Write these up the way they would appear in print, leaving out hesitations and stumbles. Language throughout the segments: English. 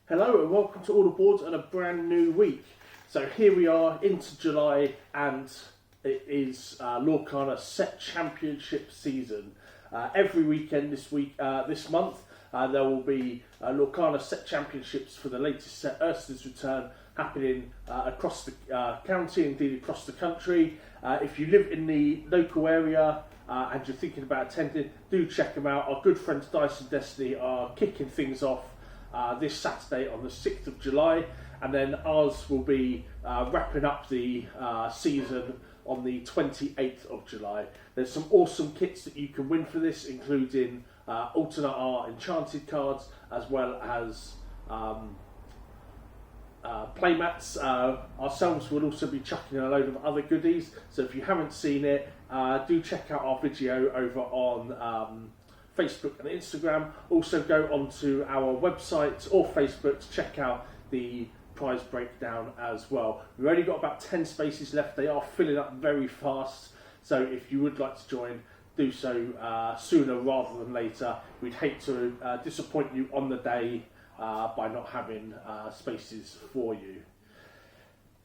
Hello and welcome to All the Boards and a brand new week. So here we are into July and it is Lorcana Set Championship season. Every weekend this month there will be Lorcana Set Championships for the latest set Ursula's Return happening across the county, indeed across the country. If you live in the local area and you're thinking about attending, do check them out. Our good friends Dice and Destiny are kicking things off this Saturday on the 6th of July, and then ours will be wrapping up the season on the 28th of July. There's some awesome kits that you can win for this, including alternate art enchanted cards, as well as playmats. Ourselves will also be chucking a load of other goodies, so if you haven't seen it, do check out our video over on Facebook and Instagram. Also go onto our website or Facebook to check out the prize breakdown as well. We've only got about 10 spaces left. They are filling up very fast, so if you would like to join, do so sooner rather than later. We'd hate to disappoint you on the day by not having spaces for you.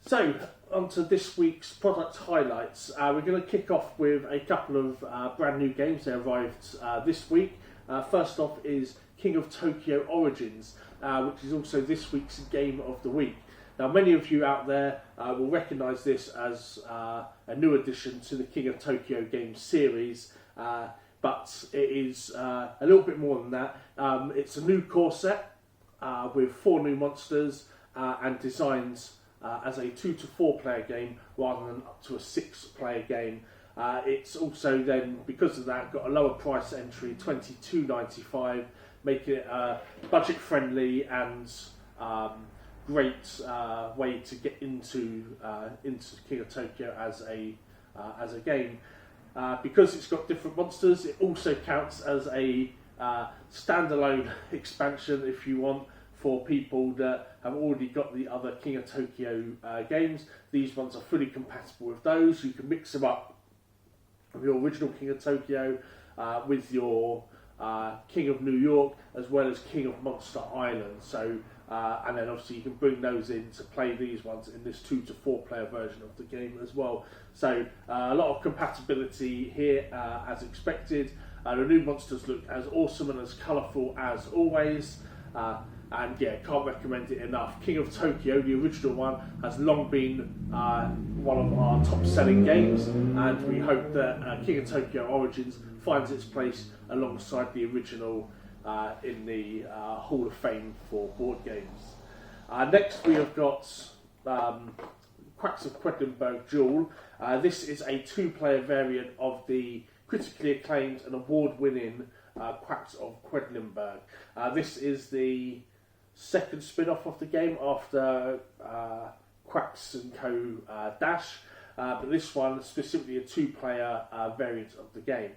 So, on to this week's product highlights. We're going to kick off with a couple of brand new games that arrived this week. First off is King of Tokyo Origins, which is also this week's Game of the Week. Now, many of you out there will recognise this as a new addition to the King of Tokyo game series, but it is a little bit more than that. It's a new core set with 4 new monsters and designs as a 2 to 4 player game rather than up to a 6 player game. It's also then, because of that, got a lower price entry, $22.95, making it budget friendly and great way to get into King of Tokyo as a game. Because it's got different monsters, it also counts as a standalone expansion if you want, for people that have already got the other King of Tokyo games. These ones are fully compatible with those. You can mix them up with your original King of Tokyo with your King of New York, as well as King of Monster Island. So, and then obviously you can bring those in to play these ones in this 2 to 4 player version of the game as well. So a lot of compatibility here as expected. The new monsters look as awesome and as colourful as always. And yeah, can't recommend it enough. King of Tokyo, the original one, has long been one of our top selling games, and we hope that King of Tokyo Origins finds its place alongside the original in the Hall of Fame for board games. Next we have got Quacks of Quedlinburg Duel. This is a 2-player variant of the critically acclaimed and award-winning Quacks of Quedlinburg. This is the second spin-off of the game after Quacks and Co. Dash, but this one specifically a 2-player variant of the game.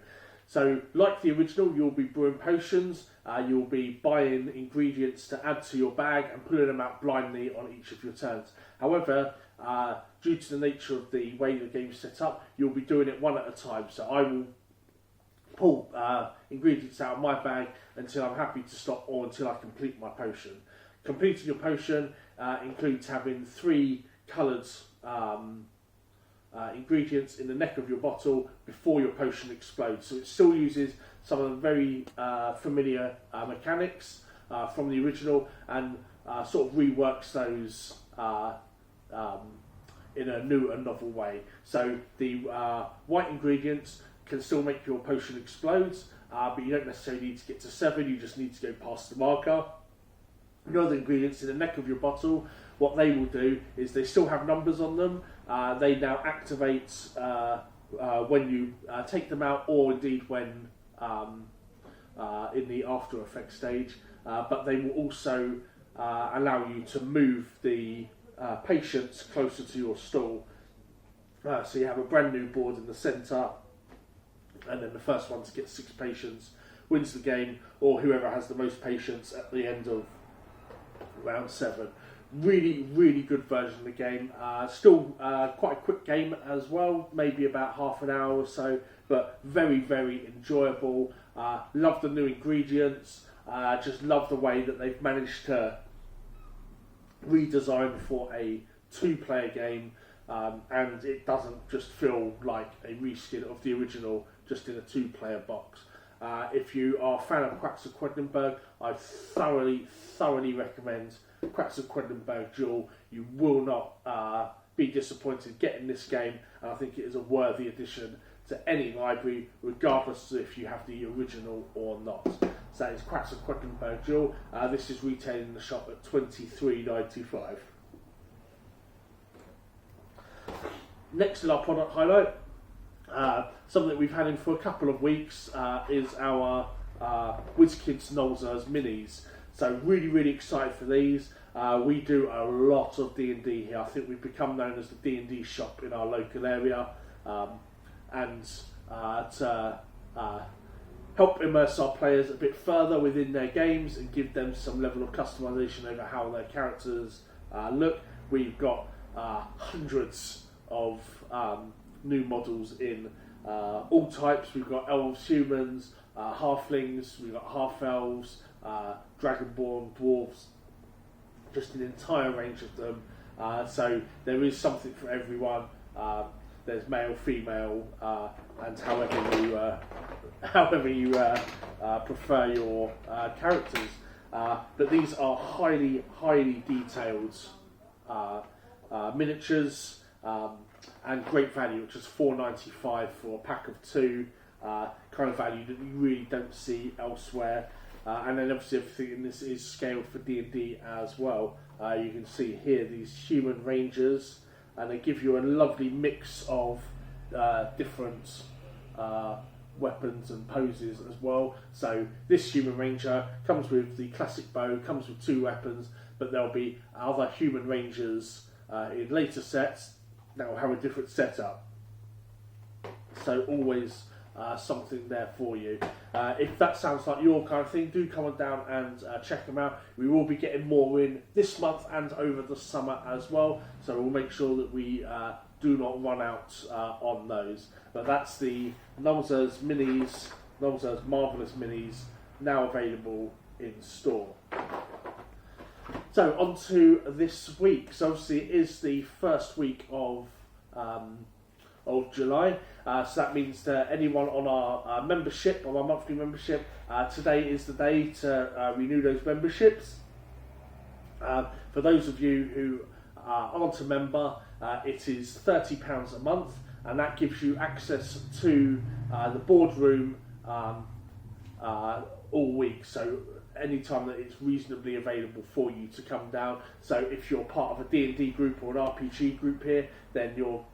So, like the original, you'll be brewing potions, you'll be buying ingredients to add to your bag and pulling them out blindly on each of your turns. However, due to the nature of the way the game's set up, you'll be doing it one at a time. So I will pull ingredients out of my bag until I'm happy to stop, or until I complete my potion. Completing your potion includes having 3 coloured ingredients in the neck of your bottle before your potion explodes. So it still uses some of the very familiar mechanics from the original, and sort of reworks those in a new and novel way. So the white ingredients can still make your potion explode, but you don't necessarily need to get to 7, you just need to go past the marker. The other ingredients in the neck of your bottle, what they will do is they still have numbers on them. They now activate when you take them out, or indeed when in the after effects stage, but they will also allow you to move the patients closer to your stall. So you have a brand new board in the centre, and then the first one to get 6 patients wins the game, or whoever has the most patients at the end of round 7. Really, really good version of the game. Still quite a quick game as well, maybe about half an hour or so, but very, very enjoyable. Love the new ingredients. Just love the way that they've managed to redesigned for a 2-player game, and it doesn't just feel like a reskin of the original just in a 2-player box. If you are a fan of Quacks of Quedlinburg, I thoroughly recommend Quacks of Quedlinburg Duel. You will not be disappointed getting this game, and I think it is a worthy addition to any library, regardless of if you have the original or not. So that is Quacks of Quedlinburg Duel. This is retailing in the shop at $23.95. Next in our product highlight, something that we've had in for a couple of weeks is our WizKids Nolzur's Minis. So really excited for these. We do a lot of D&D here. I think we've become known as the D&D shop in our local area, and to help immerse our players a bit further within their games and give them some level of customization over how their characters look. We've got hundreds of new models in all types. We've got elves, humans, halflings, we've got half-elves, dragonborn, dwarves, just an entire range of them. So there is something for everyone. There's male, female, and however you prefer your characters. But these are highly detailed miniatures, and great value, which is $4.95 for a pack of 2. Kind of value that you really don't see elsewhere. And then obviously everything in this is scaled for D&D as well. You can see here these human rangers, and they give you a lovely mix of different weapons and poses as well. So this human ranger comes with the classic bow, comes with 2 weapons, but there'll be other human rangers in later sets that will have a different setup. So always something there for you. If that sounds like your kind of thing, do come on down and check them out. We will be getting more in this month and over the summer as well, so we'll make sure that we do not run out on those. But that's the Nolzur's Minis, Nolzur's Marvellous Minis, now available in store. So on to this week. So obviously it is the first week of July. So that means that anyone on our membership, on our monthly membership, today is the day to renew those memberships. For those of you who aren't a member, it is £30 a month, and that gives you access to the boardroom all week. So anytime that it's reasonably available for you to come down. So if you're part of a D&D group or an RPG group here, then your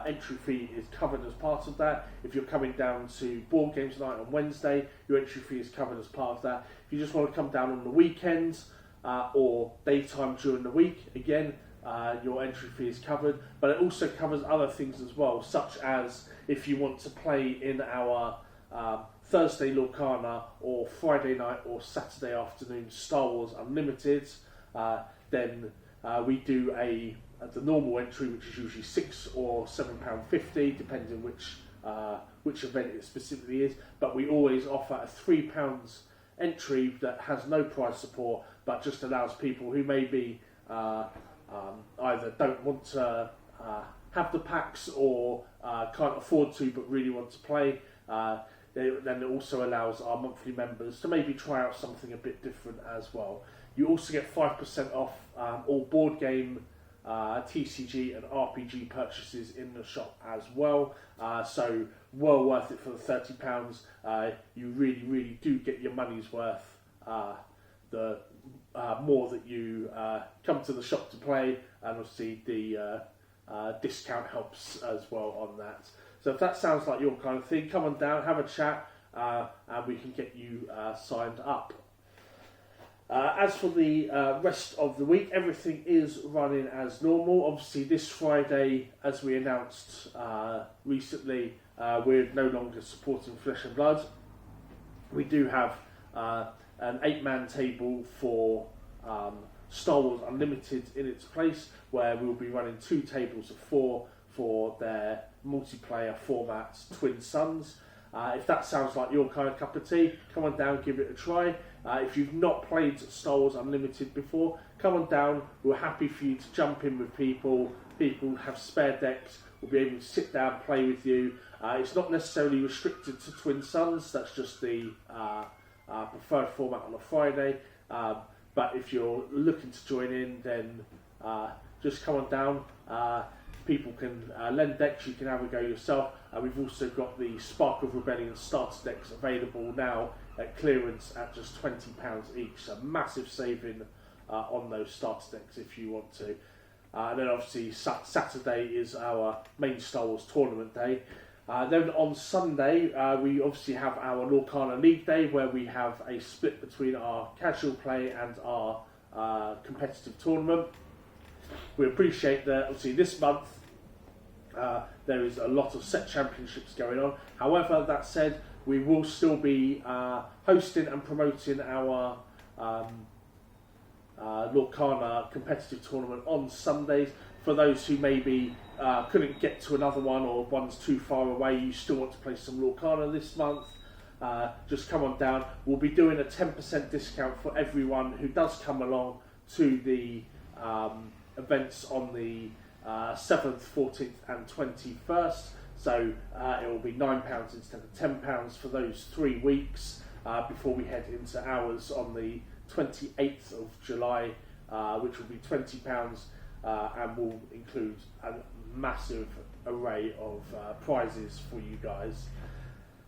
entry fee is covered as part of that. If you're coming down to board games night on Wednesday, your entry fee is covered as part of that. If you just want to come down on the weekends or daytime during the week, again, your entry fee is covered. But it also covers other things as well, such as if you want to play in our Thursday Lorcana or Friday night or Saturday afternoon Star Wars Unlimited, then we do the normal entry, which is usually £6 or £7.50, depending which event it specifically is. But we always offer a £3 entry that has no price support, but just allows people who maybe either don't want to have the packs or can't afford to but really want to play. Then it also allows our monthly members to maybe try out something a bit different as well. You also get 5% off all board game, TCG and RPG purchases in the shop as well. So well worth it for the £30. You really do get your money's worth. The more that you come to the shop to play, and obviously the discount helps as well on that. So if that sounds like your kind of thing, come on down, have a chat, and we can get you signed up. As for the rest of the week, everything is running as normal. Obviously this Friday, as we announced recently, we're no longer supporting Flesh and Blood. We do have an 8-man table for Star Wars Unlimited in its place, where we'll be running 2 tables of 4 for their multiplayer format Twin Suns. If that sounds like your kind of cup of tea, come on down, give it a try. If you've not played Star Wars Unlimited before, come on down. We're happy for you to jump in with people. People have spare decks. We'll be able to sit down, play with you. It's not necessarily restricted to Twin Suns. That's just the preferred format on a Friday. But if you're looking to join in, then just come on down. People can lend decks, you can have a go yourself. We've also got the Spark of Rebellion starter decks available now at clearance at just £20 each. So massive saving on those starter decks if you want to. And then obviously Saturday is our main Star Wars tournament day. Then on Sunday we obviously have our Lorcana League Day, where we have a split between our casual play and our competitive tournament. We appreciate that obviously this month there is a lot of set championships going on. However, that said, we will still be hosting and promoting our Lorcana competitive tournament on Sundays. For those who maybe couldn't get to another one, or one's too far away, you still want to play some Lorcana this month, just come on down. We'll be doing a 10% discount for everyone who does come along to the events on the 7th, 14th and 21st. So it will be £9 instead of £10 for those 3 weeks before we head into ours on the 28th of July, which will be £20 and will include a massive array of prizes for you guys.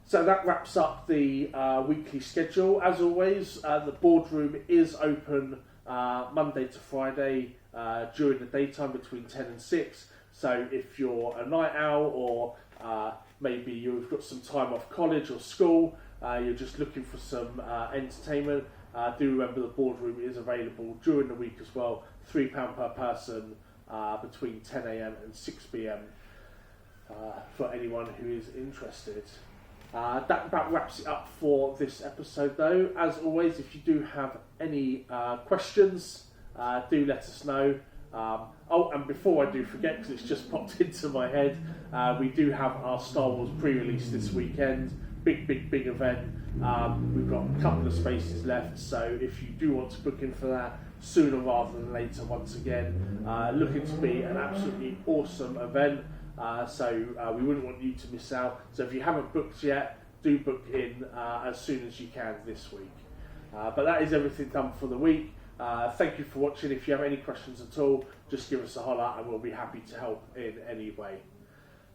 So that wraps up the weekly schedule. As always, the boardroom is open Monday to Friday during the daytime between 10 and 6. So if you're a night owl, or maybe you've got some time off college or school, you're just looking for some entertainment, do remember the boardroom is available during the week as well. £3 per person between 10 AM and 6 PM for anyone who is interested. That wraps it up for this episode though. As always, if you do have any questions, do let us know. Oh, and before I do forget, because it's just popped into my head, we do have our Star Wars pre-release this weekend. Big event. We've got a couple of spaces left, so if you do want to book in for that sooner rather than later, once again, looking to be an absolutely awesome event. So we wouldn't want you to miss out. So if you haven't booked yet, do book in as soon as you can this week. But that is everything done for the week. Thank you for watching. If you have any questions at all, just give us a holler and we'll be happy to help in any way.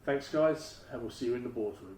Thanks guys, and we'll see you in the boardroom.